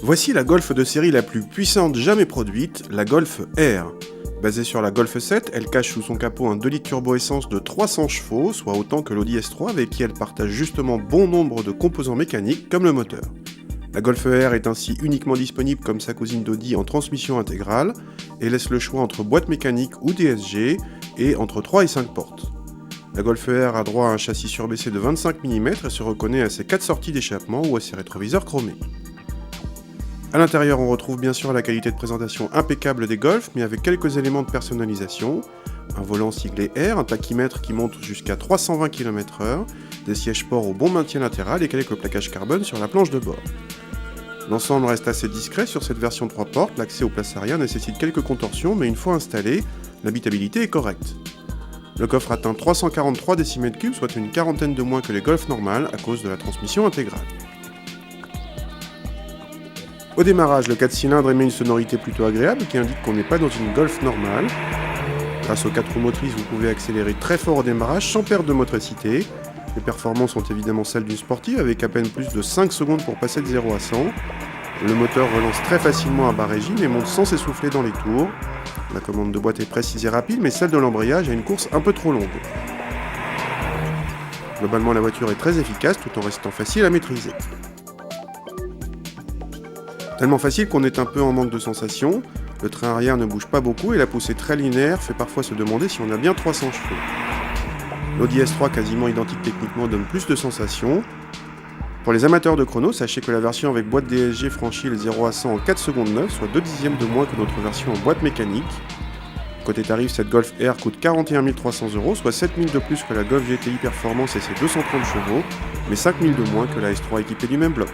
Voici la Golf de série la plus puissante jamais produite, la Golf R. Basée sur la Golf 7, elle cache sous son capot un 2 litres turbo-essence de 300 chevaux, soit autant que l'Audi S3 avec qui elle partage justement bon nombre de composants mécaniques comme le moteur. La Golf R est ainsi uniquement disponible comme sa cousine d'Audi en transmission intégrale et laisse le choix entre boîte mécanique ou DSG et entre 3 et 5 portes. La Golf R a droit à un châssis surbaissé de 25 mm et se reconnaît à ses 4 sorties d'échappement ou à ses rétroviseurs chromés. A l'intérieur, on retrouve bien sûr la qualité de présentation impeccable des Golf, mais avec quelques éléments de personnalisation. Un volant siglé R, un tachymètre qui monte jusqu'à 320 km/h, des sièges sport au bon maintien latéral et quelques plaquages carbone sur la planche de bord. L'ensemble reste assez discret sur cette version 3 portes, l'accès aux places arrière nécessite quelques contorsions, mais une fois installé, l'habitabilité est correcte. Le coffre atteint 343 décimètres cubes, soit une quarantaine de moins que les Golf normales à cause de la transmission intégrale. Au démarrage, le 4 cylindres émet une sonorité plutôt agréable qui indique qu'on n'est pas dans une Golf normale. Grâce aux 4 roues motrices, vous pouvez accélérer très fort au démarrage sans perte de motricité. Les performances sont évidemment celles d'une sportive avec à peine plus de 5 secondes pour passer de 0 à 100. Le moteur relance très facilement à bas régime et monte sans s'essouffler dans les tours. La commande de boîte est précise et rapide, mais celle de l'embrayage a une course un peu trop longue. Globalement, la voiture est très efficace tout en restant facile à maîtriser. Tellement facile qu'on est un peu en manque de sensations, le train arrière ne bouge pas beaucoup et la poussée très linéaire fait parfois se demander si on a bien 300 chevaux. L'Audi S3 quasiment identique techniquement donne plus de sensations. Pour les amateurs de chrono, sachez que la version avec boîte DSG franchit les 0 à 100 en 4 secondes 9, soit 2 dixièmes de moins que notre version en boîte mécanique. Côté tarif, cette Golf R coûte 41 300 €, soit 7 000 de plus que la Golf GTI Performance et ses 230 chevaux, mais 5 000 de moins que la S3 équipée du même bloc.